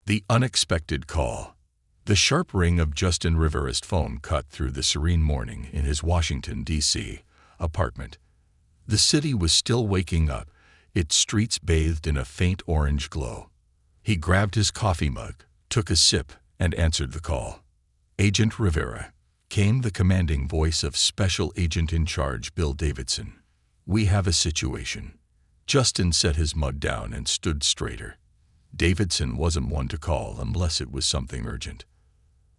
The unexpected call. The sharp ring of Justin Rivera's phone cut through the serene morning in his Washington, D.C. apartment. The city was still waking up, its streets bathed in a faint orange glow. He grabbed his coffee mug, took a sip, and answered the call. Agent Rivera, came the commanding voice of Special Agent in Charge Bill Davidson. We have a situation. Justin set his mug down and stood straighter. Davidson wasn't one to call unless it was something urgent.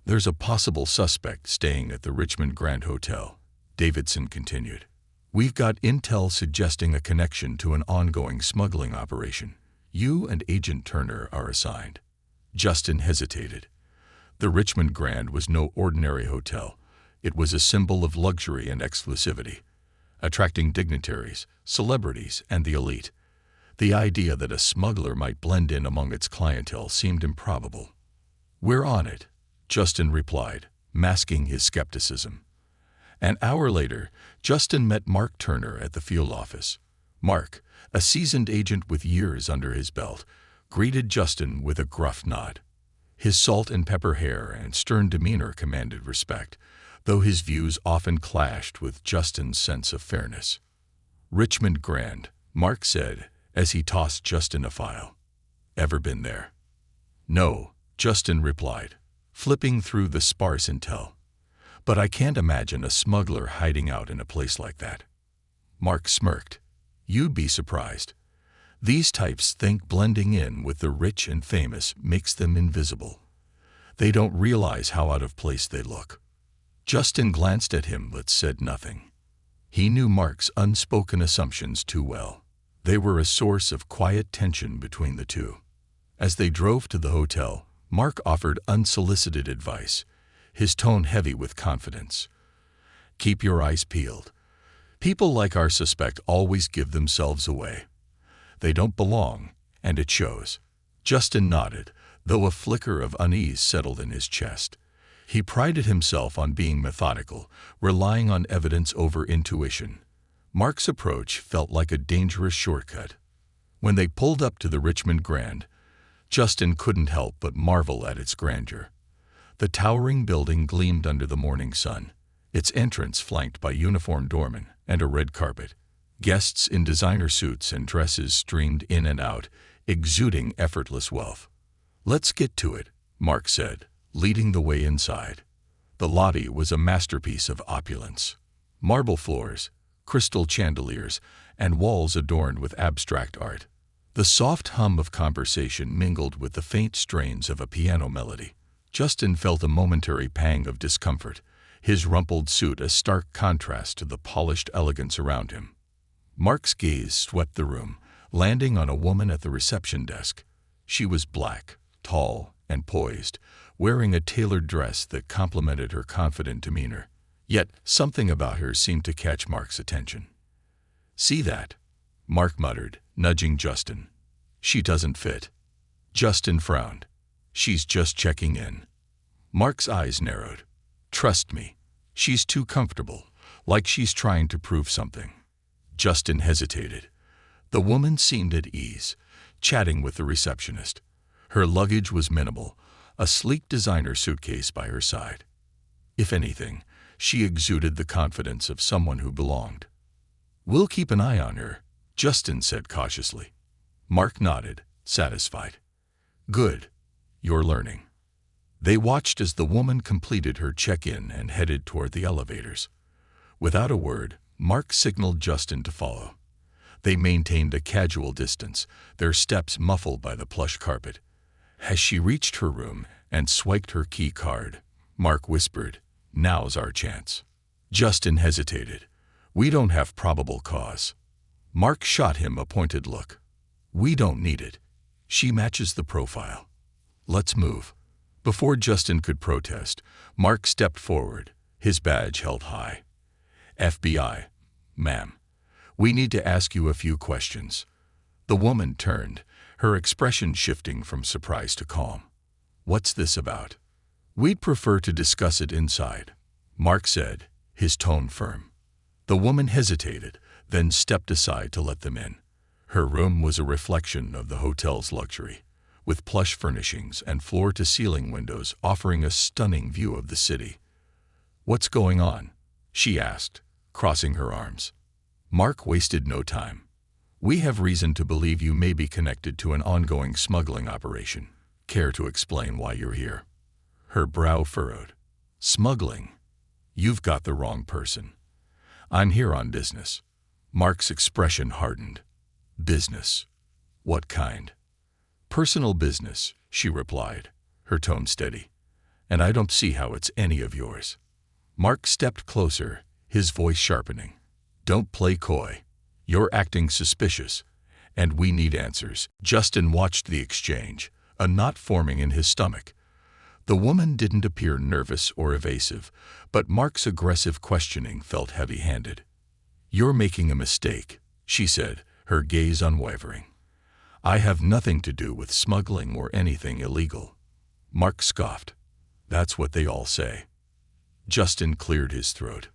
There's a possible suspect staying at the Richmond Grand Hotel, Davidson continued. We've got intel suggesting a connection to an ongoing smuggling operation. You and Agent Turner are assigned. Justin hesitated. The Richmond Grand was no ordinary hotel. It was a symbol of luxury and exclusivity, attracting dignitaries, celebrities, and the elite. The idea that a smuggler might blend in among its clientele seemed improbable. We're on it, Justin replied, masking his skepticism. An hour later, Justin met Mark Turner at the field office. Mark, a seasoned agent with years under his belt, greeted Justin with a gruff nod. His salt and pepper hair and stern demeanor commanded respect, though his views often clashed with Justin's sense of fairness. Richmond Grand, Mark said, as he tossed Justin a file. Ever been there? No, Justin replied, flipping through the sparse intel. But I can't imagine a smuggler hiding out in a place like that. Mark smirked. You'd be surprised. These types think blending in with the rich and famous makes them invisible. They don't realize how out of place they look. Justin glanced at him but said nothing. He knew Mark's unspoken assumptions too well. They were a source of quiet tension between the two. As they drove to the hotel, Mark offered unsolicited advice, his tone heavy with confidence. Keep your eyes peeled. People like our suspect always give themselves away. They don't belong, and it shows. Justin nodded, though a flicker of unease settled in his chest. He prided himself on being methodical, relying on evidence over intuition. Mark's approach felt like a dangerous shortcut. When they pulled up to the Richmond Grand, Justin couldn't help but marvel at its grandeur. The towering building gleamed under the morning sun, its entrance flanked by uniformed doormen and a red carpet. Guests in designer suits and dresses streamed in and out, exuding effortless wealth. Let's get to it, Mark said, leading the way inside. The lobby was a masterpiece of opulence. Marble floors, crystal chandeliers, and walls adorned with abstract art. The soft hum of conversation mingled with the faint strains of a piano melody. Justin felt a momentary pang of discomfort, his rumpled suit a stark contrast to the polished elegance around him. Mark's gaze swept the room, landing on a woman at the reception desk. She was black, tall, and poised, wearing a tailored dress that complemented her confident demeanor. Yet something about her seemed to catch Mark's attention. See that? Mark muttered, nudging Justin. She doesn't fit. Justin frowned. She's just checking in. Mark's eyes narrowed. Trust me, she's too comfortable, like she's trying to prove something. Justin hesitated. The woman seemed at ease, chatting with the receptionist. Her luggage was minimal, a sleek designer suitcase by her side. If anything, she exuded the confidence of someone who belonged. We'll keep an eye on her, Justin said cautiously. Mark nodded, satisfied. Good. You're learning. They watched as the woman completed her check-in and headed toward the elevators. Without a word, Mark signaled Justin to follow. They maintained a casual distance, their steps muffled by the plush carpet. As she reached her room and swiped her key card, Mark whispered, Now's our chance. Justin hesitated. We don't have probable cause. Mark shot him a pointed look. We don't need it. She matches the profile. Let's move. Before Justin could protest, Mark stepped forward, his badge held high. FBI, ma'am. We need to ask you a few questions. The woman turned, her expression shifting from surprise to calm. What's this about? We'd prefer to discuss it inside, Mark said, his tone firm. The woman hesitated, then stepped aside to let them in. Her room was a reflection of the hotel's luxury, with plush furnishings and floor-to-ceiling windows offering a stunning view of the city. "What's going on?" she asked, crossing her arms. Mark wasted no time. "We have reason to believe you may be connected to an ongoing smuggling operation. Care to explain why you're here?" Her brow furrowed. "Smuggling? You've got the wrong person. I'm here on business." Mark's expression hardened. "Business? What kind?" "Personal business," she replied, her tone steady. "And I don't see how it's any of yours." Mark stepped closer, his voice sharpening. "Don't play coy. You're acting suspicious, and we need answers." Justin watched the exchange, a knot forming in his stomach. The woman didn't appear nervous or evasive, but Mark's aggressive questioning felt heavy-handed. "You're making a mistake," she said, her gaze unwavering. "I have nothing to do with smuggling or anything illegal." Mark scoffed. "That's what they all say." Justin cleared his throat.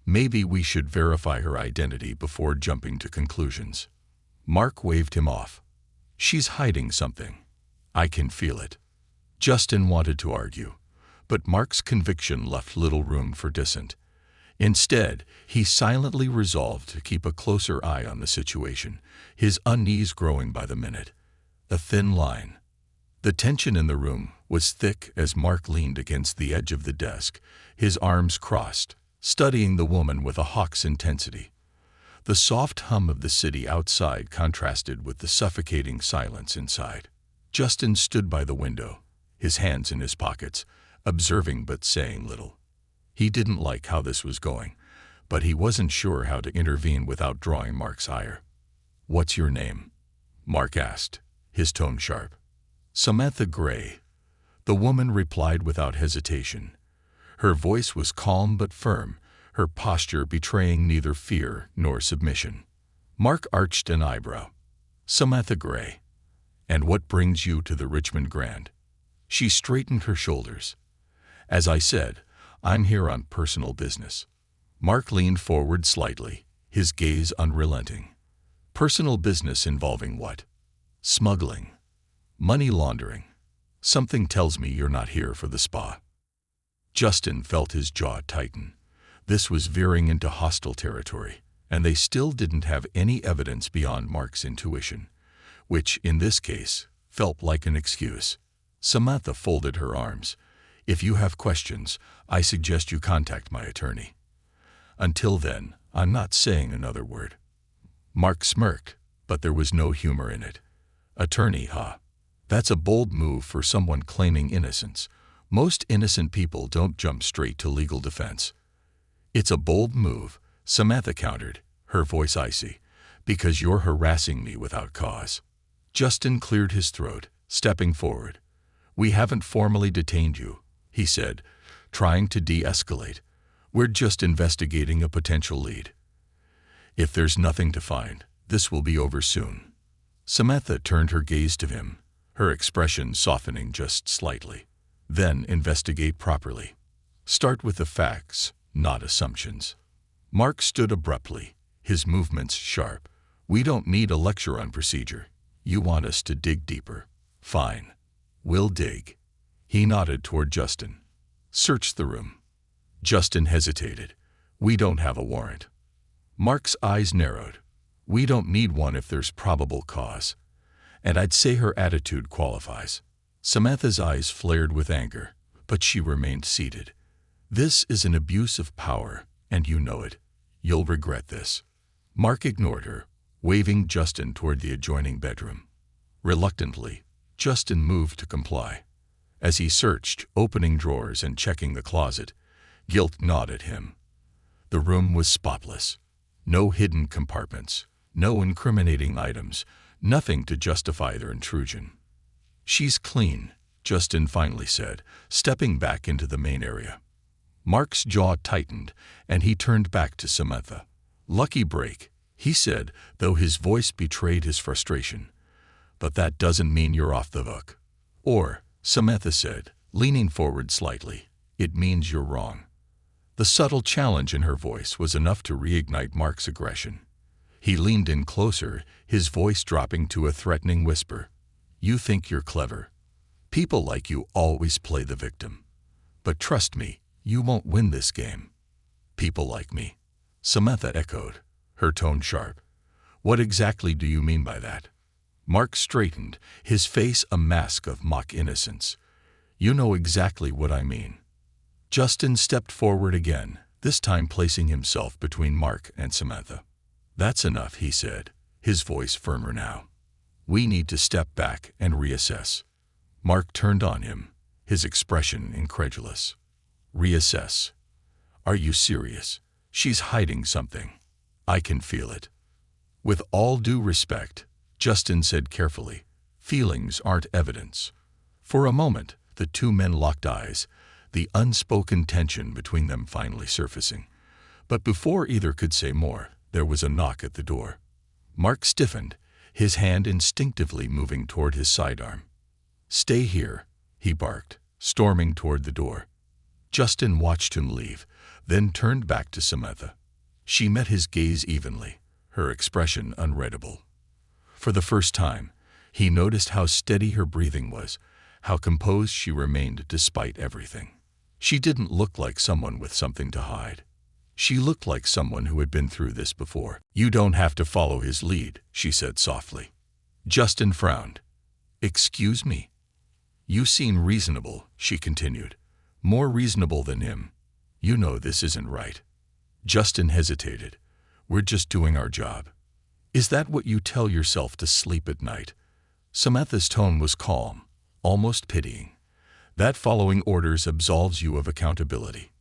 "Maybe we should verify her identity before jumping to conclusions." Mark waved him off. "She's hiding something. I can feel it." Justin wanted to argue, but Mark's conviction left little room for dissent. Instead, he silently resolved to keep a closer eye on the situation, his unease growing by the minute. A thin line. The tension in the room was thick as Mark leaned against the edge of the desk, his arms crossed, studying the woman with a hawk's intensity. The soft hum of the city outside contrasted with the suffocating silence inside. Justin stood by the window, his hands in his pockets, observing but saying little. He didn't like how this was going, but he wasn't sure how to intervene without drawing Mark's ire. "What's your name?" Mark asked, his tone sharp. "Samantha Gray." The woman replied without hesitation. Her voice was calm but firm, her posture betraying neither fear nor submission. Mark arched an eyebrow. "Samantha Gray. And what brings you to the Richmond Grand?" She straightened her shoulders. "As I said, I'm here on personal business." Mark leaned forward slightly, his gaze unrelenting. "Personal business involving what?" "Smuggling. Money laundering. Something tells me you're not here for the spa." Justin felt his jaw tighten. This was veering into hostile territory, and they still didn't have any evidence beyond Mark's intuition, which, in this case, felt like an excuse. Samantha folded her arms. "If you have questions, I suggest you contact my attorney. Until then, I'm not saying another word." Mark smirked, but there was no humor in it. "Attorney, huh? That's a bold move for someone claiming innocence. Most innocent people don't jump straight to legal defense." "It's a bold move," Samantha countered, her voice icy, "because you're harassing me without cause." Justin cleared his throat, stepping forward. "We haven't formally detained you," he said, trying to de-escalate. "We're just investigating a potential lead. If there's nothing to find, this will be over soon." Samantha turned her gaze to him, her expression softening just slightly. "Then investigate properly. Start with the facts, not assumptions." Mark stood abruptly, his movements sharp. "We don't need a lecture on procedure. You want us to dig deeper. Fine. We'll dig." He nodded toward Justin. "Search the room." Justin hesitated. "We don't have a warrant." Mark's eyes narrowed. "We don't need one if there's probable cause." And I'd say her attitude qualifies. Samantha's eyes flared with anger, but she remained seated. "This is an abuse of power, and you know it. You'll regret this." Mark ignored her, waving Justin toward the adjoining bedroom. Reluctantly, Justin moved to comply. As he searched, opening drawers and checking the closet, guilt gnawed at him. The room was spotless. No hidden compartments, no incriminating items, nothing to justify their intrusion. "She's clean," Justin finally said, stepping back into the main area. Mark's jaw tightened, and he turned back to Samantha. "Lucky break," he said, though his voice betrayed his frustration. "But that doesn't mean you're off the hook." "Or," Samantha said, leaning forward slightly, "it means you're wrong." The subtle challenge in her voice was enough to reignite Mark's aggression. He leaned in closer, his voice dropping to a threatening whisper. You think you're clever. People like you always play the victim. But trust me, you won't win this game. People like me. Samantha echoed, her tone sharp. What exactly do you mean by that? Mark straightened, his face a mask of mock innocence. You know exactly what I mean. Justin stepped forward again, this time placing himself between Mark and Samantha. That's enough, he said, his voice firmer now. We need to step back and reassess. Mark turned on him, his expression incredulous. Reassess? Are you serious? She's hiding something. I can feel it. With all due respect, Justin said carefully, feelings aren't evidence. For a moment, the two men locked eyes, the unspoken tension between them finally surfacing. But before either could say more, there was a knock at the door. Mark stiffened, his hand instinctively moving toward his sidearm. Stay here, he barked, storming toward the door. Justin watched him leave, then turned back to Samantha. She met his gaze evenly, her expression unreadable. For the first time, he noticed how steady her breathing was, how composed she remained despite everything. She didn't look like someone with something to hide. She looked like someone who had been through this before. You don't have to follow his lead, she said softly. Justin frowned. Excuse me? You seem reasonable, she continued. More reasonable than him. You know this isn't right. Justin hesitated. We're just doing our job. Is that what you tell yourself to sleep at night? Samantha's tone was calm, almost pitying. That following orders absolves you of accountability.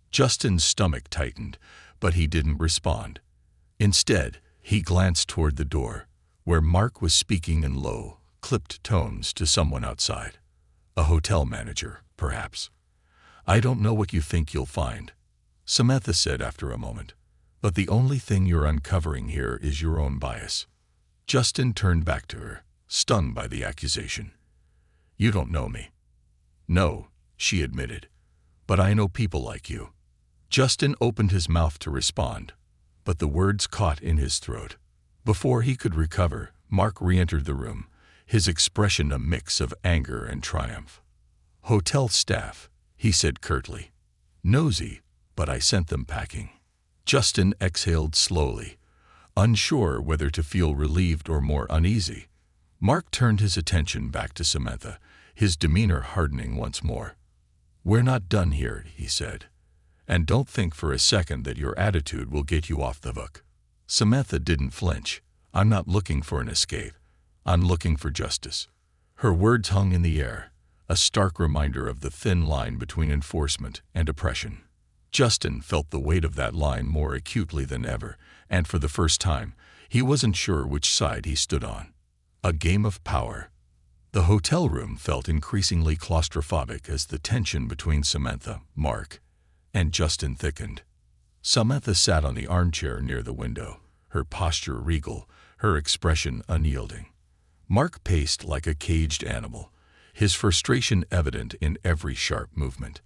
Justin's stomach tightened, but he didn't respond. Instead, he glanced toward the door, where Mark was speaking in low, clipped tones to someone outside. A hotel manager, perhaps. I don't know what you think you'll find, Samantha said after a moment. But the only thing you're uncovering here is your own bias. Justin turned back to her, stung by the accusation. You don't know me. No, she admitted. But I know people like you. Justin opened his mouth to respond, but the words caught in his throat. Before he could recover, Mark re-entered the room, his expression a mix of anger and triumph. Hotel staff, he said curtly. Nosy, but I sent them packing. Justin exhaled slowly, unsure whether to feel relieved or more uneasy. Mark turned his attention back to Samantha, his demeanor hardening once more. We're not done here, he said. And don't think for a second that your attitude will get you off the hook. Samantha didn't flinch. I'm not looking for an escape. I'm looking for justice. Her words hung in the air, a stark reminder of the thin line between enforcement and oppression. Justin felt the weight of that line more acutely than ever, and for the first time, he wasn't sure which side he stood on. A game of power. The hotel room felt increasingly claustrophobic as the tension between Samantha, Mark, and Justin thickened. Samantha sat on the armchair near the window, her posture regal, her expression unyielding. Mark paced like a caged animal, his frustration evident in every sharp movement.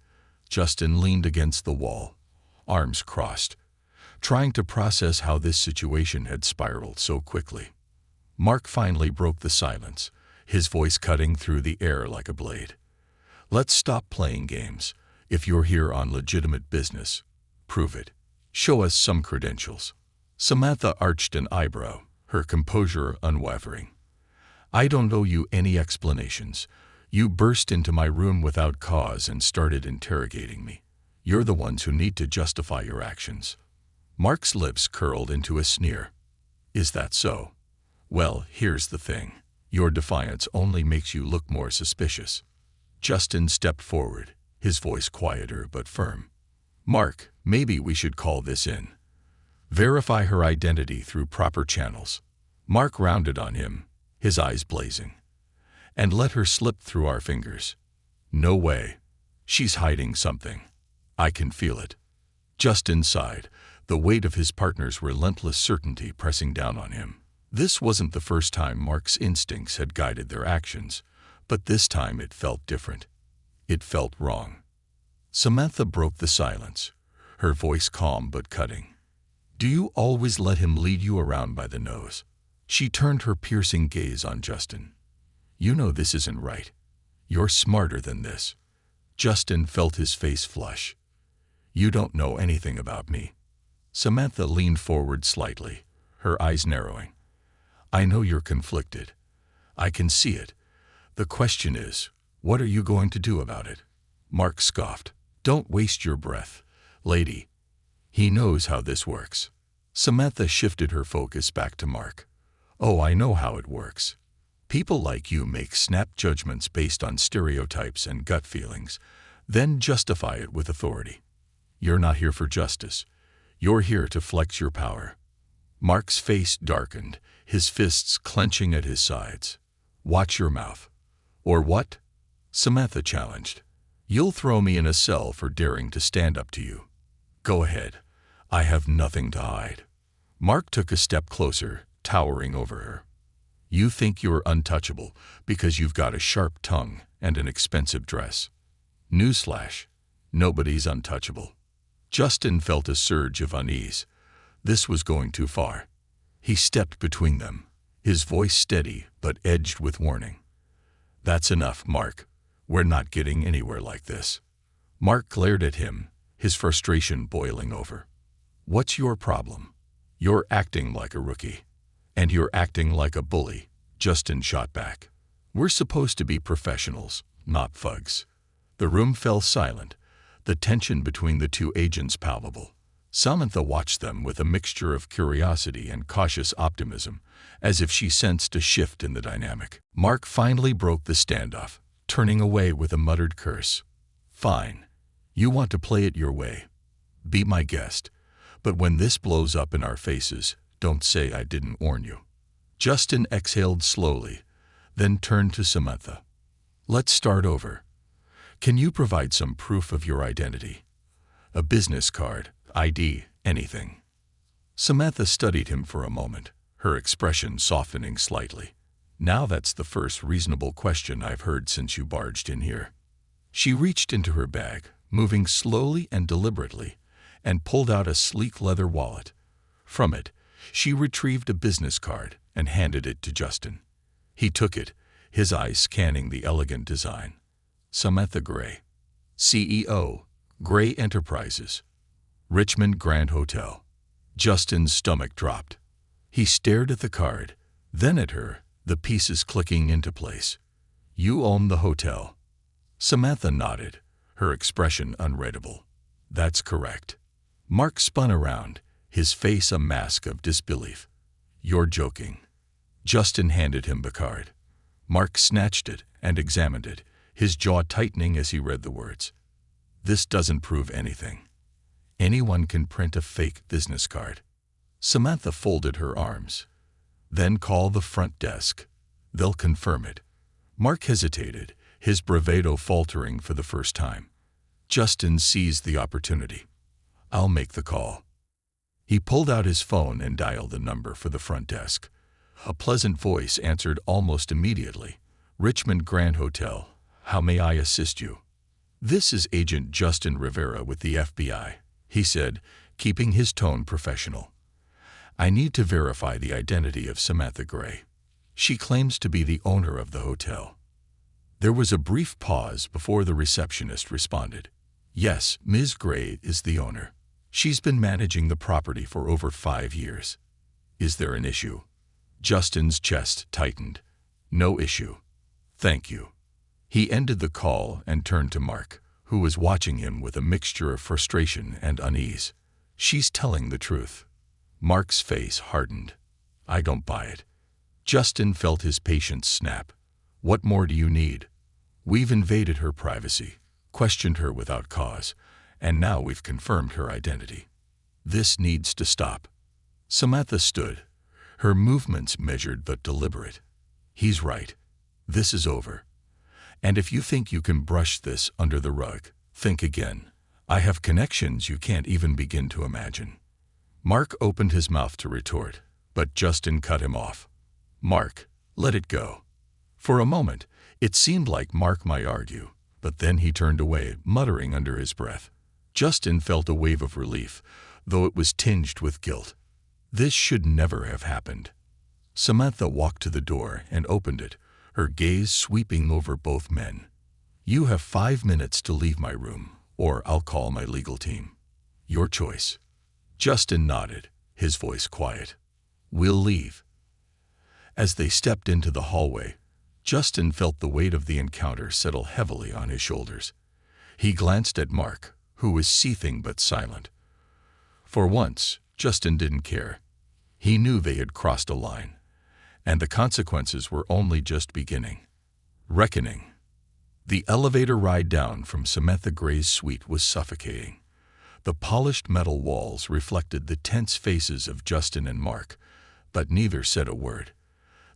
Justin leaned against the wall, arms crossed, trying to process how this situation had spiraled so quickly. Mark finally broke the silence, his voice cutting through the air like a blade. Let's stop playing games. If you're here on legitimate business, prove it. Show us some credentials. Samantha arched an eyebrow, her composure unwavering. I don't owe you any explanations. You burst into my room without cause and started interrogating me. You're the ones who need to justify your actions. Mark's lips curled into a sneer. Is that so? Well, here's the thing. Your defiance only makes you look more suspicious. Justin stepped forward, his voice quieter but firm. Mark, maybe we should call this in. Verify her identity through proper channels. Mark rounded on him, his eyes blazing. And let her slip through our fingers. No way. She's hiding something. I can feel it. Justin sighed, the weight of his partner's relentless certainty pressing down on him. This wasn't the first time Mark's instincts had guided their actions, but this time it felt different. It felt wrong. Samantha broke the silence, her voice calm but cutting. Do you always let him lead you around by the nose? She turned her piercing gaze on Justin. You know this isn't right. You're smarter than this. Justin felt his face flush. You don't know anything about me. Samantha leaned forward slightly, her eyes narrowing. I know you're conflicted. I can see it. The question is, what are you going to do about it? Mark scoffed. Don't waste your breath, lady. He knows how this works. Samantha shifted her focus back to Mark. Oh, I know how it works. People like you make snap judgments based on stereotypes and gut feelings, then justify it with authority. You're not here for justice. You're here to flex your power. Mark's face darkened, his fists clenching at his sides. Watch your mouth. Or what? Samantha challenged. You'll throw me in a cell for daring to stand up to you. Go ahead. I have nothing to hide. Mark took a step closer, towering over her. You think you're untouchable because you've got a sharp tongue and an expensive dress. Newsflash, nobody's untouchable. Justin felt a surge of unease. This was going too far. He stepped between them, his voice steady but edged with warning. That's enough, Mark. We're not getting anywhere like this. Mark glared at him, his frustration boiling over. What's your problem? You're acting like a rookie. And you're acting like a bully, Justin shot back. We're supposed to be professionals, not thugs. The room fell silent, the tension between the two agents palpable. Samantha watched them with a mixture of curiosity and cautious optimism, as if she sensed a shift in the dynamic. Mark finally broke the standoff, turning away with a muttered curse. Fine. You want to play it your way. Be my guest. But when this blows up in our faces, don't say I didn't warn you. Justin exhaled slowly, then turned to Samantha. Let's start over. Can you provide some proof of your identity? A business card, ID, anything. Samantha studied him for a moment, her expression softening slightly. Now that's the first reasonable question I've heard since you barged in here. She reached into her bag, moving slowly and deliberately, and pulled out a sleek leather wallet. From it, she retrieved a business card and handed it to Justin. He took it, his eyes scanning the elegant design. Samantha Gray, CEO, Gray Enterprises, Richmond Grand Hotel. Justin's stomach dropped. He stared at the card, then at her, the pieces clicking into place. You own the hotel. Samantha nodded, her expression unreadable. That's correct. Mark spun around, his face a mask of disbelief. You're joking. Justin handed him the card. Mark snatched it and examined it, his jaw tightening as he read the words. This doesn't prove anything. Anyone can print a fake business card. Samantha folded her arms. Then call the front desk. They'll confirm it. Mark hesitated, his bravado faltering for the first time. Justin seized the opportunity. I'll make the call. He pulled out his phone and dialed the number for the front desk. A pleasant voice answered almost immediately. Richmond Grand Hotel. How may I assist you? This is Agent Justin Rivera with the FBI, he said, keeping his tone professional. I need to verify the identity of Samantha Gray. She claims to be the owner of the hotel. There was a brief pause before the receptionist responded. Yes, Ms. Gray is the owner. She's been managing the property for over 5 years. Is there an issue? Justin's chest tightened. No issue. Thank you. He ended the call and turned to Mark, who was watching him with a mixture of frustration and unease. She's telling the truth. Mark's face hardened. I don't buy it. Justin felt his patience snap. What more do you need? We've invaded her privacy, questioned her without cause, and now we've confirmed her identity. This needs to stop. Samantha stood, her movements measured but deliberate. He's right. This is over. And if you think you can brush this under the rug, think again. I have connections you can't even begin to imagine. Mark opened his mouth to retort, but Justin cut him off. Mark, let it go. For a moment, it seemed like Mark might argue, but then he turned away, muttering under his breath. Justin felt a wave of relief, though it was tinged with guilt. This should never have happened. Samantha walked to the door and opened it, her gaze sweeping over both men. "You have 5 minutes to leave my room, or I'll call my legal team. Your choice." Justin nodded, his voice quiet. "We'll leave." As they stepped into the hallway, Justin felt the weight of the encounter settle heavily on his shoulders. He glanced at Mark, who was seething but silent. For once, Justin didn't care. He knew they had crossed a line, and the consequences were only just beginning. Reckoning. The elevator ride down from Samantha Gray's suite was suffocating. The polished metal walls reflected the tense faces of Justin and Mark, but neither said a word.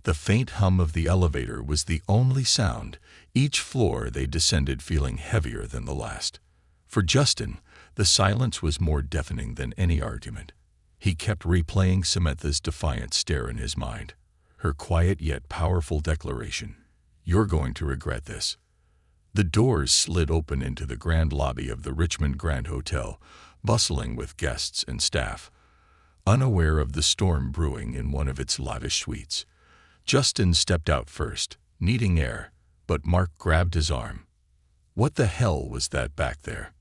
The faint hum of the elevator was the only sound, each floor they descended feeling heavier than the last. For Justin, the silence was more deafening than any argument. He kept replaying Samantha's defiant stare in his mind, her quiet yet powerful declaration, "You're going to regret this." The doors slid open into the grand lobby of the Richmond Grand Hotel, bustling with guests and staff. Unaware of the storm brewing in one of its lavish suites, Justin stepped out first, needing air, but Mark grabbed his arm. "What the hell was that back there?"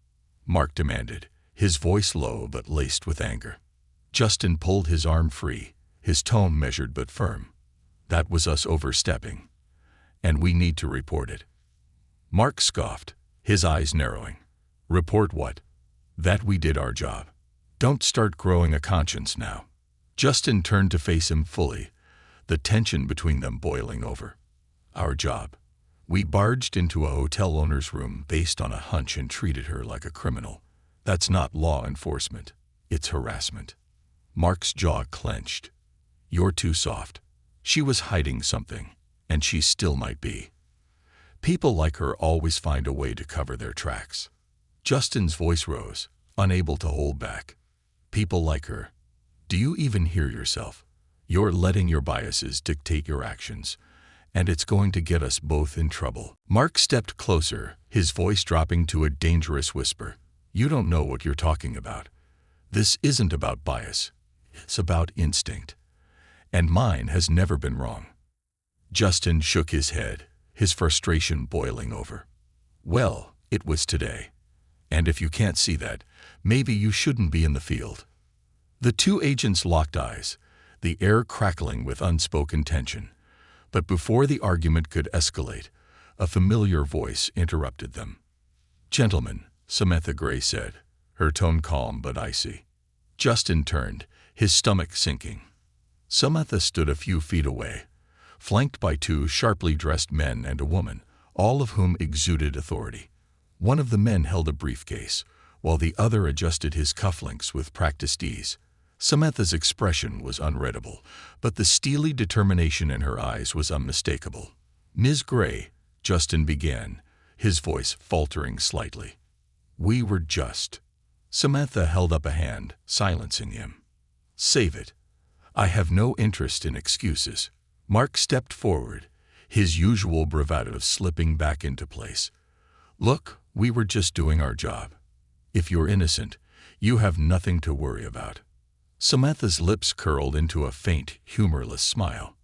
Mark demanded, his voice low but laced with anger. Justin pulled his arm free, his tone measured but firm. "That was us overstepping, and we need to report it." Mark scoffed, his eyes narrowing. "Report what?" "That we did our job. Don't start growing a conscience now." Justin turned to face him fully, the tension between them boiling over. "Our job. We barged into a hotel owner's room based on a hunch and treated her like a criminal. That's not law enforcement. It's harassment." Mark's jaw clenched. "You're too soft. She was hiding something, and she still might be. People like her always find a way to cover their tracks." Justin's voice rose, unable to hold back. "People like her. Do you even hear yourself? You're letting your biases dictate your actions, and it's going to get us both in trouble." Mark stepped closer, his voice dropping to a dangerous whisper. "You don't know what you're talking about. This isn't about bias. It's about instinct. And mine has never been wrong." Justin shook his head, his frustration boiling over. "Well, it was today. And if you can't see that, maybe you shouldn't be in the field." The two agents locked eyes, the air crackling with unspoken tension. But before the argument could escalate, a familiar voice interrupted them. "Gentlemen," Samantha Gray said, her tone calm but icy. Justin turned, his stomach sinking. Samantha stood a few feet away, flanked by two sharply dressed men and a woman, all of whom exuded authority. One of the men held a briefcase, while the other adjusted his cufflinks with practiced ease. Samantha's expression was unreadable, but the steely determination in her eyes was unmistakable. "Ms. Gray," Justin began, his voice faltering slightly. "We were just—" Samantha held up a hand, silencing him. "Save it. I have no interest in excuses." Mark stepped forward, his usual bravado slipping back into place. "Look, we were just doing our job. If you're innocent, you have nothing to worry about." Samantha's lips curled into a faint, humorless smile.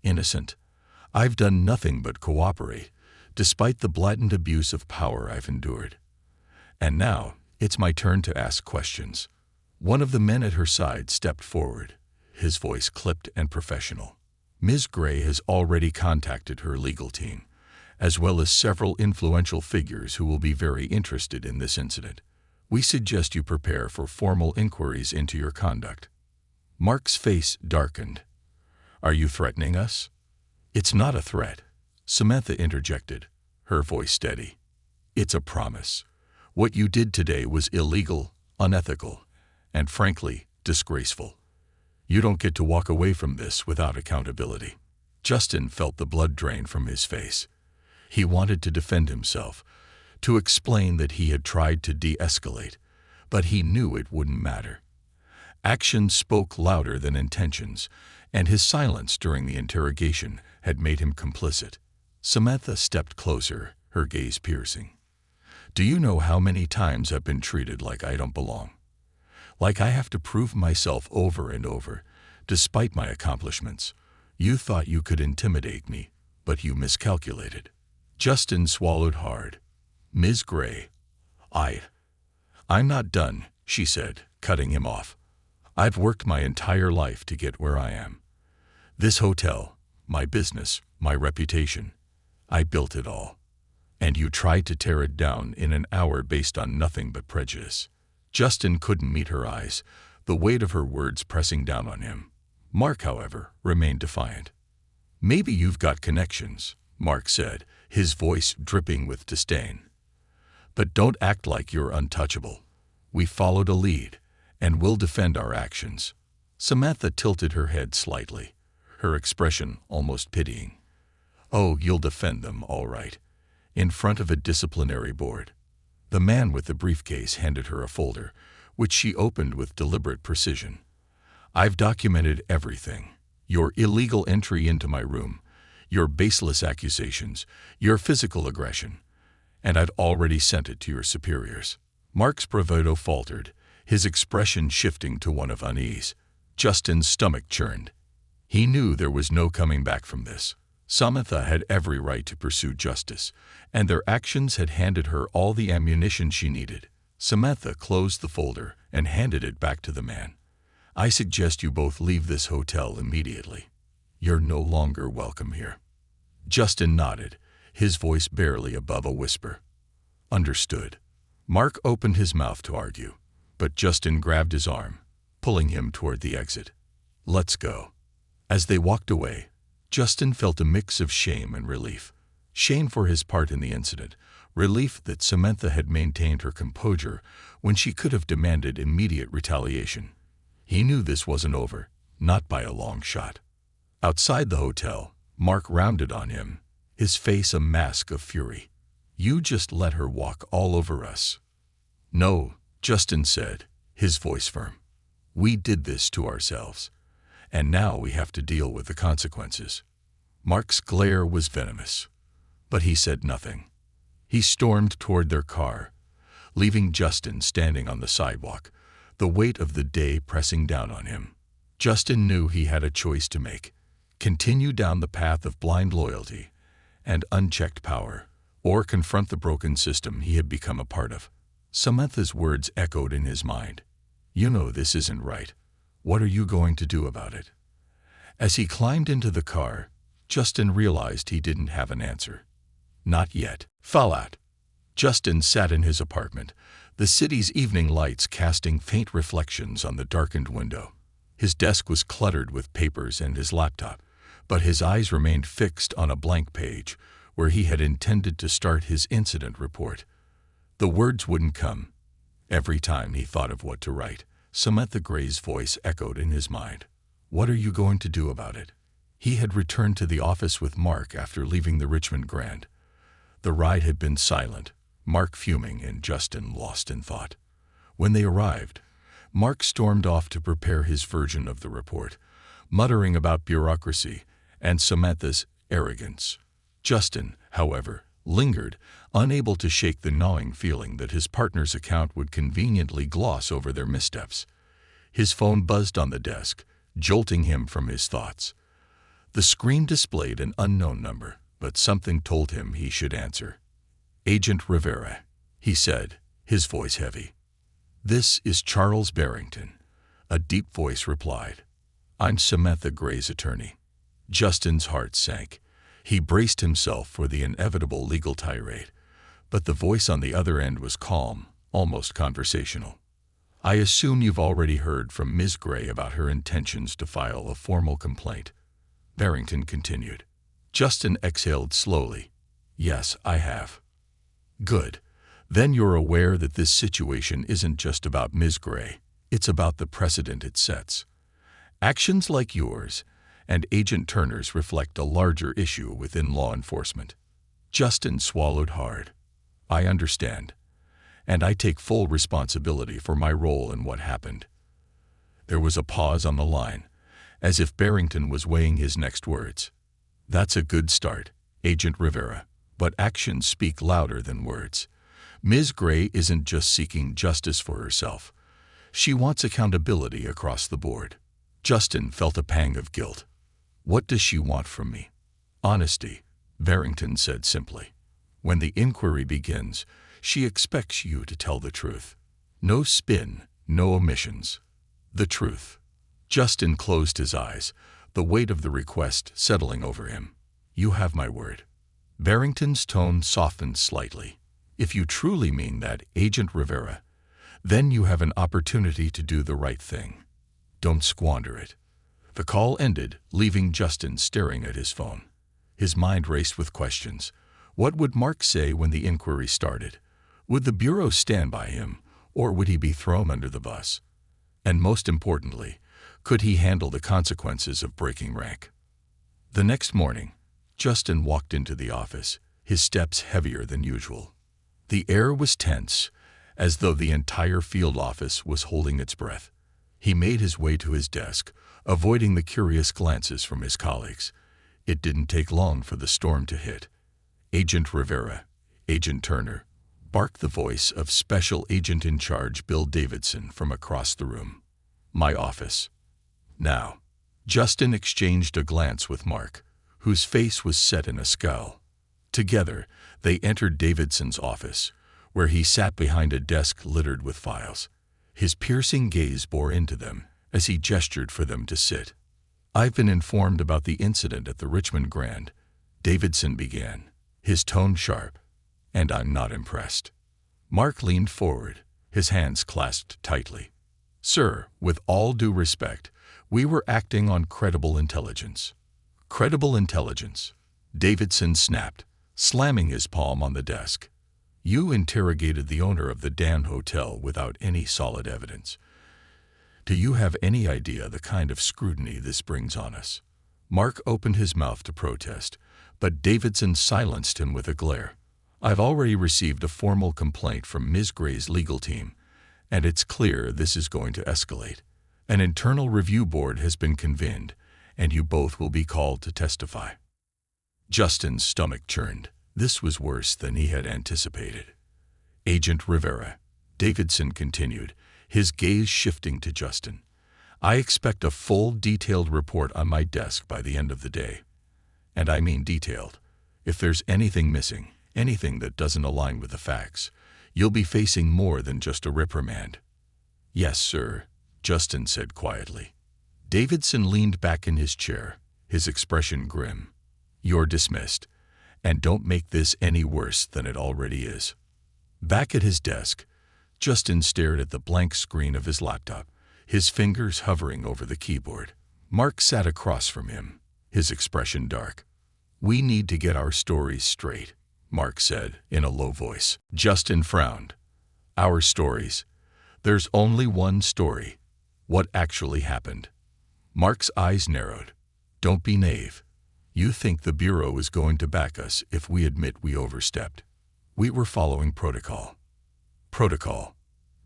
"Innocent? I've done nothing but cooperate, despite the blatant abuse of power I've endured. And now, it's my turn to ask questions." One of the men at her side stepped forward, his voice clipped and professional. "Ms. Gray has already contacted her legal team, as well as several influential figures who will be very interested in this incident. We suggest you prepare for formal inquiries into your conduct." Mark's face darkened. "Are you threatening us?" "It's not a threat," Samantha interjected, her voice steady. "It's a promise. What you did today was illegal, unethical, and frankly, disgraceful. You don't get to walk away from this without accountability." Justin felt the blood drain from his face. He wanted to defend himself, to explain that he had tried to de-escalate, but he knew it wouldn't matter. Actions spoke louder than intentions, and his silence during the interrogation had made him complicit. Samantha stepped closer, her gaze piercing. "Do you know how many times I've been treated like I don't belong? Like I have to prove myself over and over, despite my accomplishments. You thought you could intimidate me, but you miscalculated." Justin swallowed hard. "Ms. Gray, I'm not done," she said, cutting him off. "I've worked my entire life to get where I am. This hotel, my business, my reputation. I built it all. And you tried to tear it down in an hour based on nothing but prejudice." Justin couldn't meet her eyes, the weight of her words pressing down on him. Mark, however, remained defiant. "Maybe you've got connections," Mark said, his voice dripping with disdain. "But don't act like you're untouchable. We followed a lead, and we'll defend our actions." Samantha tilted her head slightly, her expression almost pitying. "Oh, you'll defend them, all right. In front of a disciplinary board." The man with the briefcase handed her a folder, which she opened with deliberate precision. "I've documented everything. Your illegal entry into my room, your baseless accusations, your physical aggression. And I've already sent it to your superiors." Mark's bravado faltered, his expression shifting to one of unease. Justin's stomach churned. He knew there was no coming back from this. Samantha had every right to pursue justice, and their actions had handed her all the ammunition she needed. Samantha closed the folder and handed it back to the man. "I suggest you both leave this hotel immediately. You're no longer welcome here." Justin nodded, his voice barely above a whisper. "Understood." Mark opened his mouth to argue, but Justin grabbed his arm, pulling him toward the exit. "Let's go." As they walked away, Justin felt a mix of shame and relief. Shame for his part in the incident, relief that Samantha had maintained her composure when she could have demanded immediate retaliation. He knew this wasn't over, not by a long shot. Outside the hotel, Mark rounded on him, his face a mask of fury. "You just let her walk all over us." "No," Justin said, his voice firm. "We did this to ourselves, and now we have to deal with the consequences." Mark's glare was venomous, but he said nothing. He stormed toward their car, leaving Justin standing on the sidewalk, the weight of the day pressing down on him. Justin knew he had a choice to make: continue down the path of blind loyalty and unchecked power, or confront the broken system he had become a part of. Samantha's words echoed in his mind. "You know this isn't right. What are you going to do about it?" As he climbed into the car, Justin realized he didn't have an answer. Not yet. Fallout. Justin sat in his apartment, the city's evening lights casting faint reflections on the darkened window. His desk was cluttered with papers and his laptop, but his eyes remained fixed on a blank page where he had intended to start his incident report. The words wouldn't come. Every time he thought of what to write, Samantha Gray's voice echoed in his mind. "What are you going to do about it?" He had returned to the office with Mark after leaving the Richmond Grand. The ride had been silent, Mark fuming and Justin lost in thought. When they arrived, Mark stormed off to prepare his version of the report, muttering about bureaucracy and Samantha's arrogance. Justin, however, lingered, unable to shake the gnawing feeling that his partner's account would conveniently gloss over their missteps. His phone buzzed on the desk, jolting him from his thoughts. The screen displayed an unknown number, but something told him he should answer. "Agent Rivera," he said, his voice heavy. "This is Charles Barrington," a deep voice replied. "I'm Samantha Gray's attorney." Justin's heart sank. He braced himself for the inevitable legal tirade, but the voice on the other end was calm, almost conversational. "I assume you've already heard from Ms. Gray about her intentions to file a formal complaint," Barrington continued. Justin exhaled slowly. "Yes, I have." "Good. Then you're aware that this situation isn't just about Ms. Gray. It's about the precedent it sets. Actions like yours and Agent Turner's reflect a larger issue within law enforcement." Justin swallowed hard. "I understand, and I take full responsibility for my role in what happened." There was a pause on the line, as if Barrington was weighing his next words. "That's a good start, Agent Rivera, but actions speak louder than words. Ms. Gray isn't just seeking justice for herself. She wants accountability across the board." Justin felt a pang of guilt. "What does she want from me?" "Honesty," Barrington said simply. "When the inquiry begins, she expects you to tell the truth. No spin, no omissions. The truth." Justin closed his eyes, the weight of the request settling over him. "You have my word." Barrington's tone softened slightly. "If you truly mean that, Agent Rivera, then you have an opportunity to do the right thing. Don't squander it." The call ended, leaving Justin staring at his phone. His mind raced with questions. What would Mark say when the inquiry started? Would the Bureau stand by him, or would he be thrown under the bus? And most importantly, could he handle the consequences of breaking rank? The next morning, Justin walked into the office, his steps heavier than usual. The air was tense, as though the entire field office was holding its breath. He made his way to his desk, avoiding the curious glances from his colleagues. It didn't take long for the storm to hit. "Agent Rivera, Agent Turner," barked the voice of Special Agent in Charge Bill Davidson from across the room. "My office." Now. Justin exchanged a glance with Mark, whose face was set in a scowl. Together, they entered Davidson's office, where he sat behind a desk littered with files. His piercing gaze bore into them as he gestured for them to sit. "I've been informed about the incident at the Richmond Grand," Davidson began, his tone sharp, "and I'm not impressed." Mark leaned forward, his hands clasped tightly. "Sir, with all due respect, we were acting on credible intelligence." "Credible intelligence," Davidson snapped, slamming his palm on the desk. "You interrogated the owner of the Dan Hotel without any solid evidence. Do you have any idea the kind of scrutiny this brings on us?" Mark opened his mouth to protest, but Davidson silenced him with a glare. "I've already received a formal complaint from Ms. Gray's legal team, and it's clear this is going to escalate. An internal review board has been convened, and you both will be called to testify." Justin's stomach churned. This was worse than he had anticipated. "Agent Rivera," Davidson continued, his gaze shifting to Justin, "I expect a full, detailed report on my desk by the end of the day. And I mean detailed. If there's anything missing, anything that doesn't align with the facts, you'll be facing more than just a reprimand." "Yes, sir," Justin said quietly. Davidson leaned back in his chair, his expression grim. "You're dismissed, and don't make this any worse than it already is." Back at his desk, Justin stared at the blank screen of his laptop, his fingers hovering over the keyboard. Mark sat across from him, his expression dark. "We need to get our stories straight," Mark said in a low voice. Justin frowned. "Our stories? There's only one story. What actually happened?" Mark's eyes narrowed. "Don't be naive. You think the Bureau is going to back us if we admit we overstepped. We were following protocol." "Protocol?"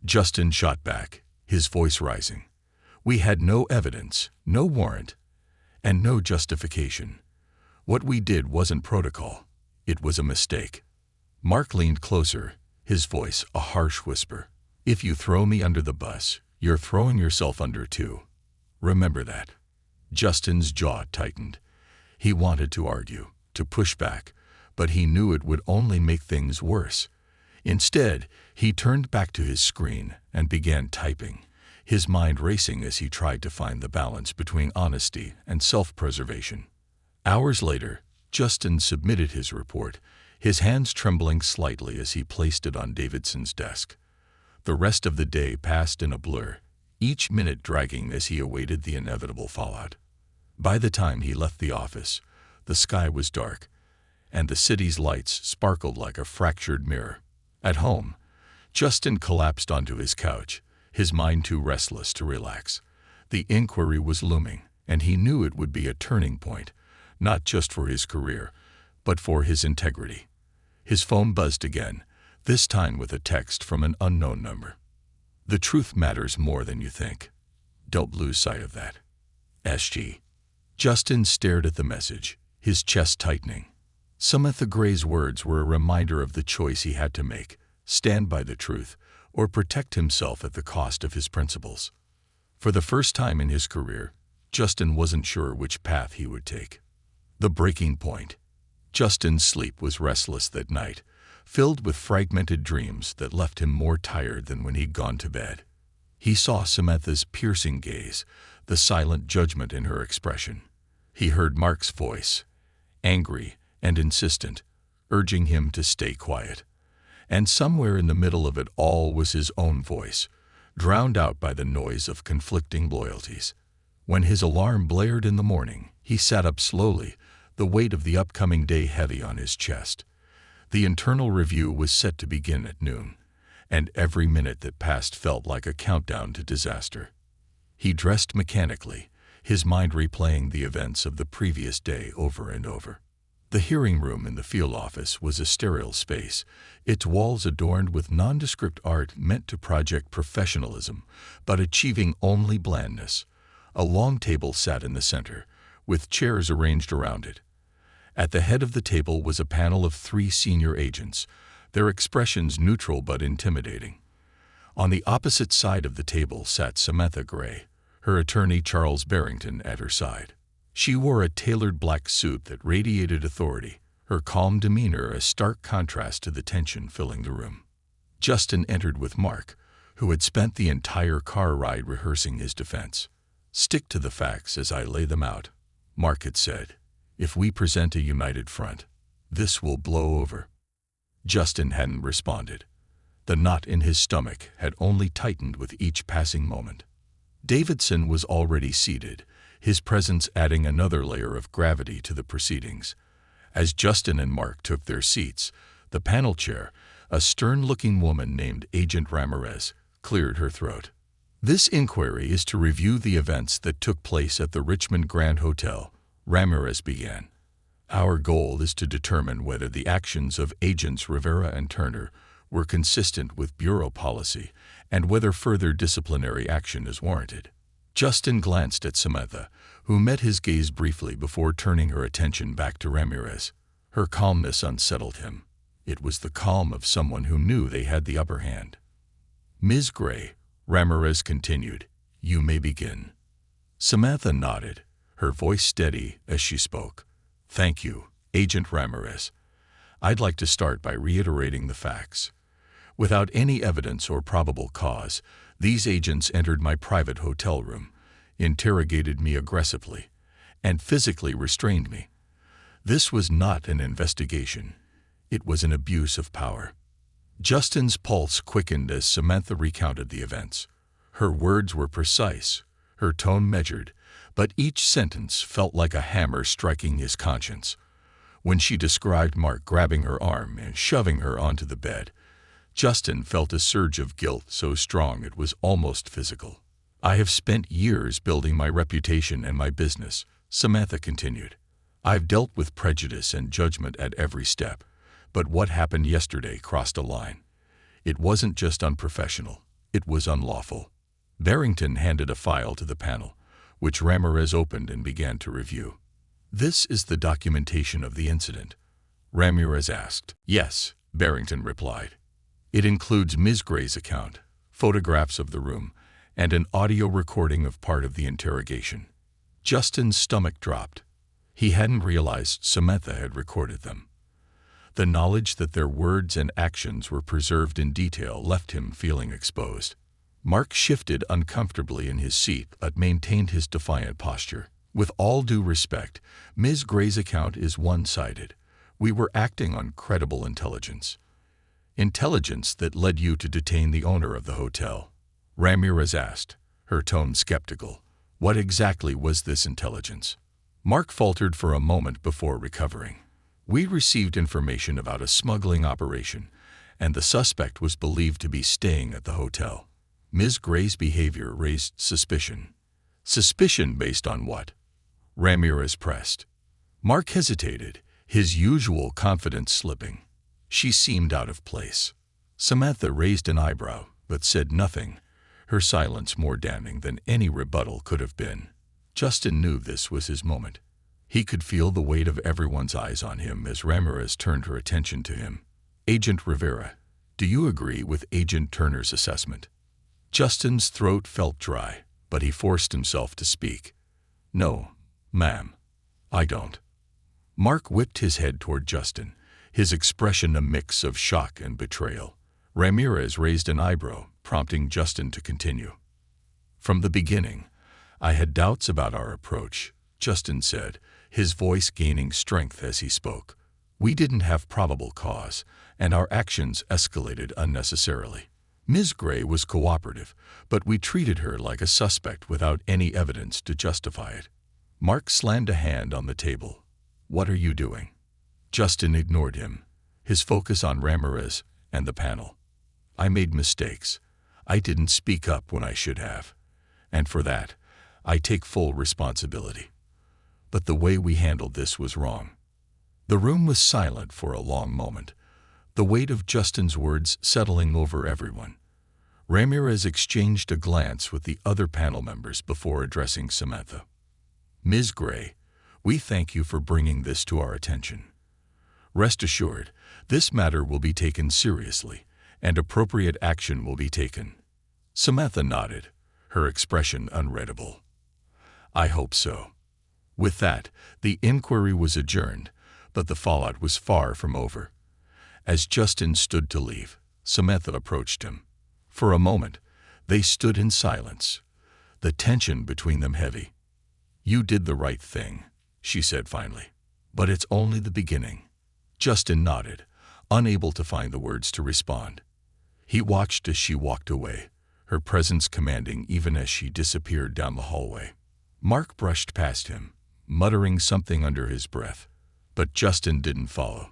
Justin shot back, his voice rising. "We had no evidence, no warrant, and no justification. What we did wasn't protocol. It was a mistake." Mark leaned closer, his voice a harsh whisper. "If you throw me under the bus, you're throwing yourself under too. Remember that." Justin's jaw tightened. He wanted to argue, to push back, but he knew it would only make things worse. Instead, he turned back to his screen and began typing, his mind racing as he tried to find the balance between honesty and self-preservation. Hours later, Justin submitted his report, his hands trembling slightly as he placed it on Davidson's desk. The rest of the day passed in a blur, each minute dragging as he awaited the inevitable fallout. By the time he left the office, the sky was dark, and the city's lights sparkled like a fractured mirror. At home, Justin collapsed onto his couch, his mind too restless to relax. The inquiry was looming, and he knew it would be a turning point, not just for his career, but for his integrity. His phone buzzed again, this time with a text from an unknown number. "The truth matters more than you think. Don't lose sight of that. SG." Justin stared at the message, his chest tightening. Samantha Gray's words were a reminder of the choice he had to make: stand by the truth, or protect himself at the cost of his principles. For the first time in his career, Justin wasn't sure which path he would take. The breaking point. Justin's sleep was restless that night, filled with fragmented dreams that left him more tired than when he'd gone to bed. He saw Samantha's piercing gaze, the silent judgment in her expression. He heard Mark's voice, angry and insistent, urging him to stay quiet. And somewhere in the middle of it all was his own voice, drowned out by the noise of conflicting loyalties. When his alarm blared in the morning, he sat up slowly, the weight of the upcoming day heavy on his chest. The internal review was set to begin at noon, and every minute that passed felt like a countdown to disaster. He dressed mechanically, his mind replaying the events of the previous day over and over. The hearing room in the field office was a sterile space, its walls adorned with nondescript art meant to project professionalism, but achieving only blandness. A long table sat in the center, with chairs arranged around it. At the head of the table was a panel of 3 senior agents, their expressions neutral but intimidating. On the opposite side of the table sat Samantha Gray, her attorney Charles Barrington at her side. She wore a tailored black suit that radiated authority, her calm demeanor a stark contrast to the tension filling the room. Justin entered with Mark, who had spent the entire car ride rehearsing his defense. "Stick to the facts as I lay them out," Mark had said. "If we present a united front, this will blow over." Justin hadn't responded. The knot in his stomach had only tightened with each passing moment. Davidson was already seated, his presence adding another layer of gravity to the proceedings. As Justin and Mark took their seats, the panel chair, a stern-looking woman named Agent Ramirez, cleared her throat. "This inquiry is to review the events that took place at the Richmond Grand Hotel," Ramirez began. "Our goal is to determine whether the actions of Agents Rivera and Turner were consistent with Bureau policy and whether further disciplinary action is warranted." Justin glanced at Samantha, who met his gaze briefly before turning her attention back to Ramirez. Her calmness unsettled him. It was the calm of someone who knew they had the upper hand. "Ms. Gray," Ramirez continued, "you may begin." Samantha nodded, her voice steady as she spoke. "Thank you, Agent Ramirez. I'd like to start by reiterating the facts. Without any evidence or probable cause, these agents entered my private hotel room, interrogated me aggressively, and physically restrained me. This was not an investigation. It was an abuse of power." Justin's pulse quickened as Samantha recounted the events. Her words were precise, her tone measured, but each sentence felt like a hammer striking his conscience. When she described Mark grabbing her arm and shoving her onto the bed, Justin felt a surge of guilt so strong it was almost physical. "I have spent years building my reputation and my business," Samantha continued. "I've dealt with prejudice and judgment at every step, but what happened yesterday crossed a line. It wasn't just unprofessional, it was unlawful." Barrington handed a file to the panel, which Ramirez opened and began to review. "This is the documentation of the incident?" Ramirez asked. "Yes," Barrington replied. "It includes Ms. Gray's account, photographs of the room, and an audio recording of part of the interrogation." Justin's stomach dropped. He hadn't realized Samantha had recorded them. The knowledge that their words and actions were preserved in detail left him feeling exposed. Mark shifted uncomfortably in his seat but maintained his defiant posture. "With all due respect, Ms. Gray's account is one-sided. We were acting on credible intelligence." "Intelligence that led you to detain the owner of the hotel?" Ramirez asked, her tone skeptical. "What exactly was this intelligence?" Mark faltered for a moment before recovering. "We received information about a smuggling operation, and the suspect was believed to be staying at the hotel. Ms. Gray's behavior raised suspicion." "Suspicion based on what?" Ramirez pressed. Mark hesitated, his usual confidence slipping. She seemed out of place. Samantha raised an eyebrow, but said nothing, her silence more damning than any rebuttal could have been. Justin knew this was his moment. He could feel the weight of everyone's eyes on him as Ramirez turned her attention to him. "Agent Rivera, do you agree with Agent Turner's assessment?" Justin's throat felt dry, but he forced himself to speak. "No, ma'am, I don't." Mark whipped his head toward Justin, his expression a mix of shock and betrayal. Ramirez raised an eyebrow, prompting Justin to continue. From the beginning, I had doubts about our approach, Justin said, his voice gaining strength as he spoke. We didn't have probable cause, and our actions escalated unnecessarily. Ms. Gray was cooperative, but we treated her like a suspect without any evidence to justify it. Mark slammed a hand on the table. What are you doing? Justin ignored him, his focus on Ramirez and the panel. I made mistakes. I didn't speak up when I should have. And for that, I take full responsibility. But the way we handled this was wrong. The room was silent for a long moment, the weight of Justin's words settling over everyone. Ramirez exchanged a glance with the other panel members before addressing Samantha. Ms. Gray, we thank you for bringing this to our attention. Rest assured, this matter will be taken seriously, and appropriate action will be taken. Samantha nodded, her expression unreadable. I hope so. With that, the inquiry was adjourned, but the fallout was far from over. As Justin stood to leave, Samantha approached him. For a moment, they stood in silence, the tension between them heavy. You did the right thing, she said finally. But it's only the beginning. Justin nodded, unable to find the words to respond. He watched as she walked away, her presence commanding even as she disappeared down the hallway. Mark brushed past him, muttering something under his breath, but Justin didn't follow.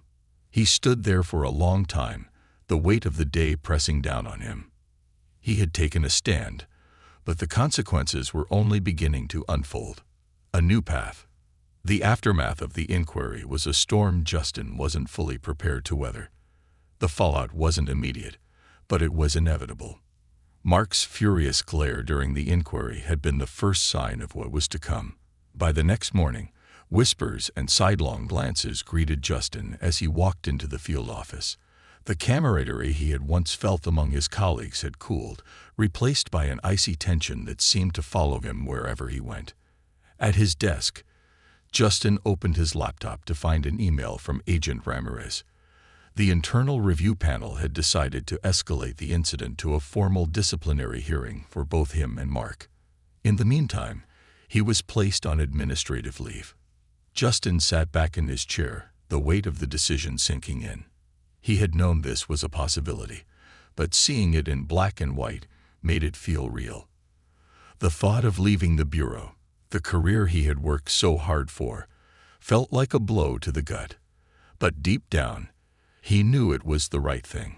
He stood there for a long time, the weight of the day pressing down on him. He had taken a stand, but the consequences were only beginning to unfold. A new path. The aftermath of the inquiry was a storm Justin wasn't fully prepared to weather. The fallout wasn't immediate, but it was inevitable. Mark's furious glare during the inquiry had been the first sign of what was to come. By the next morning, whispers and sidelong glances greeted Justin as he walked into the field office. The camaraderie he had once felt among his colleagues had cooled, replaced by an icy tension that seemed to follow him wherever he went. At his desk, Justin opened his laptop to find an email from Agent Ramirez. The internal review panel had decided to escalate the incident to a formal disciplinary hearing for both him and Mark. In the meantime, he was placed on administrative leave. Justin sat back in his chair, the weight of the decision sinking in. He had known this was a possibility, but seeing it in black and white made it feel real. The thought of leaving the bureau, the career he had worked so hard for, felt like a blow to the gut. But deep down, he knew it was the right thing.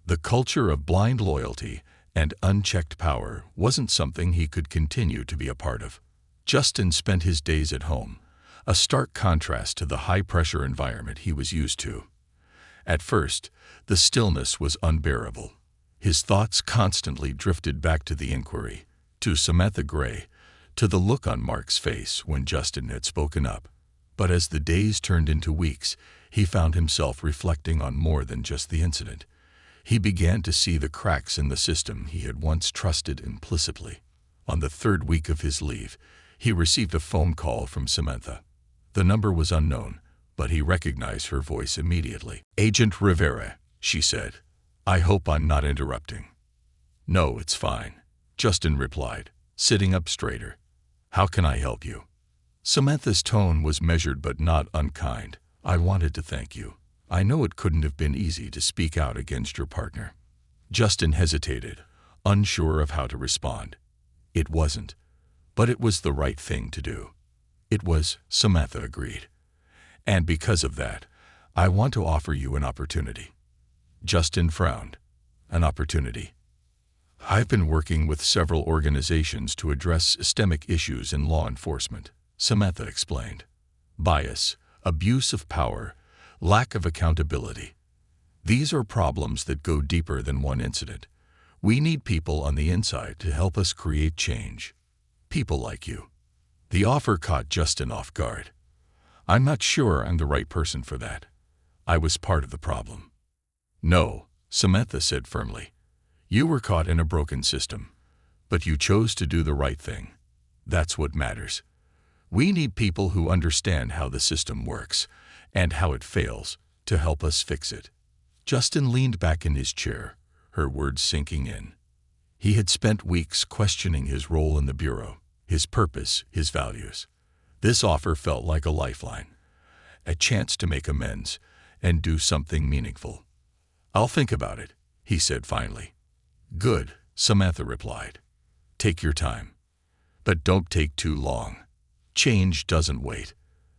The culture of blind loyalty and unchecked power wasn't something he could continue to be a part of. Justin spent his days at home, a stark contrast to the high-pressure environment he was used to. At first, the stillness was unbearable. His thoughts constantly drifted back to the inquiry, to Samantha Gray, to the look on Mark's face when Justin had spoken up. But as the days turned into weeks, he found himself reflecting on more than just the incident. He began to see the cracks in the system he had once trusted implicitly. On the third week of his leave, he received a phone call from Samantha. The number was unknown, but he recognized her voice immediately. "Agent Rivera," she said. "I hope I'm not interrupting." "No, it's fine," Justin replied, sitting up straighter. "How can I help you?" Samantha's tone was measured but not unkind. "I wanted to thank you. I know it couldn't have been easy to speak out against your partner." Justin hesitated, unsure of how to respond. It wasn't, but it was the right thing to do. It was, Samantha agreed. "And because of that, I want to offer you an opportunity." Justin frowned. "An opportunity?" "I've been working with several organizations to address systemic issues in law enforcement," Samantha explained. "Bias, abuse of power, lack of accountability. These are problems that go deeper than one incident. We need people on the inside to help us create change. People like you." The offer caught Justin off guard. "I'm not sure I'm the right person for that. I was part of the problem." "No," Samantha said firmly. "You were caught in a broken system, but you chose to do the right thing. That's what matters. We need people who understand how the system works and how it fails, to help us fix it. Justin leaned back in his chair, her words sinking in. He had spent weeks questioning his role in the Bureau, his purpose, his values. This offer felt like a lifeline, a chance to make amends and do something meaningful. "I'll think about it," he said finally. "Good," Samantha replied. "Take your time. But don't take too long. Change doesn't wait."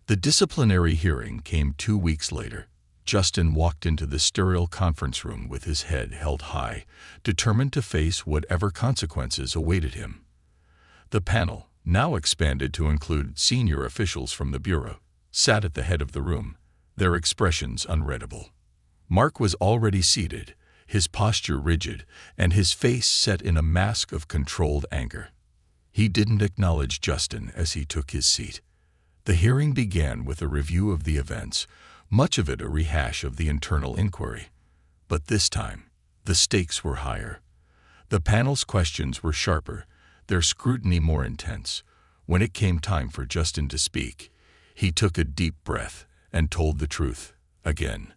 The disciplinary hearing came 2 weeks later. Justin walked into the sterile conference room with his head held high, determined to face whatever consequences awaited him. The panel, now expanded to include senior officials from the Bureau, sat at the head of the room, their expressions unreadable. Mark was already seated, his posture rigid, and his face set in a mask of controlled anger. He didn't acknowledge Justin as he took his seat. The hearing began with a review of the events, much of it a rehash of the internal inquiry. But this time, the stakes were higher. The panel's questions were sharper, their scrutiny more intense. When it came time for Justin to speak, he took a deep breath and told the truth, again.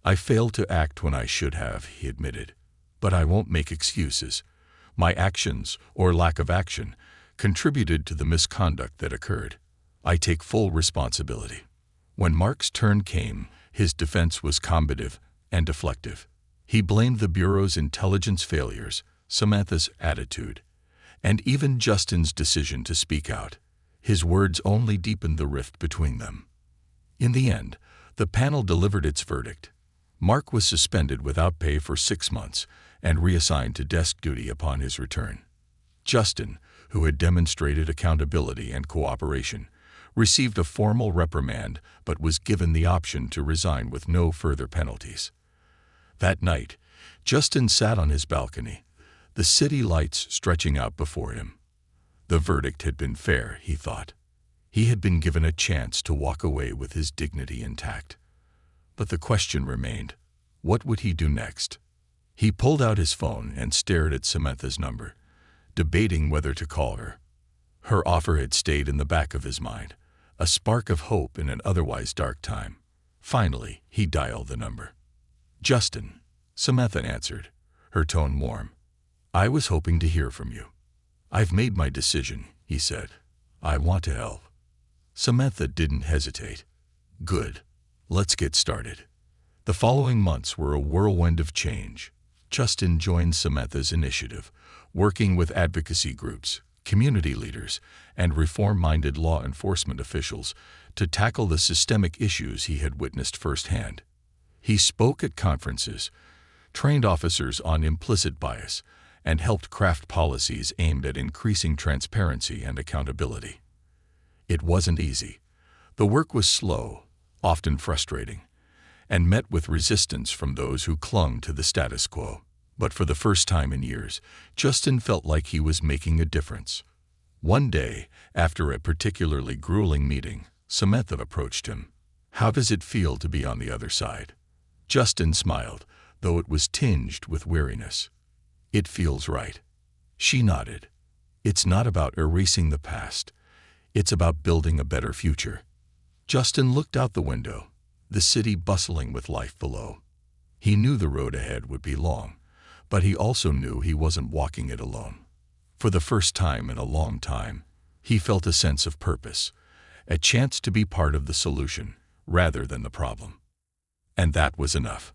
"I failed to act when I should have," he admitted. "But I won't make excuses. My actions, or lack of action, contributed to the misconduct that occurred. I take full responsibility." When Mark's turn came, his defense was combative and deflective. He blamed the Bureau's intelligence failures, Samantha's attitude, and even Justin's decision to speak out. His words only deepened the rift between them. In the end, the panel delivered its verdict. Mark was suspended without pay for 6 months and reassigned to desk duty upon his return. Justin, who had demonstrated accountability and cooperation, received a formal reprimand but was given the option to resign with no further penalties. That night, Justin sat on his balcony, the city lights stretching out before him. The verdict had been fair, he thought. He had been given a chance to walk away with his dignity intact. But the question remained, what would he do next? He pulled out his phone and stared at Samantha's number, debating whether to call her. Her offer had stayed in the back of his mind, a spark of hope in an otherwise dark time. Finally, he dialed the number. "Justin," Samantha answered, her tone warm. "I was hoping to hear from you." "I've made my decision," he said. "I want to help." Samantha didn't hesitate. "Good. Let's get started." The following months were a whirlwind of change. Justin joined Samantha's initiative, working with advocacy groups, community leaders, and reform-minded law enforcement officials to tackle the systemic issues he had witnessed firsthand. He spoke at conferences, trained officers on implicit bias, and helped craft policies aimed at increasing transparency and accountability. It wasn't easy. The work was slow, often frustrating, and met with resistance from those who clung to the status quo. But for the first time in years, Justin felt like he was making a difference. One day, after a particularly grueling meeting, Samantha approached him. "How does it feel to be on the other side?" Justin smiled, though it was tinged with weariness. "It feels right." She nodded. "It's not about erasing the past. It's about building a better future." Justin looked out the window, the city bustling with life below. He knew the road ahead would be long, but he also knew he wasn't walking it alone. For the first time in a long time, he felt a sense of purpose, a chance to be part of the solution rather than the problem. And that was enough.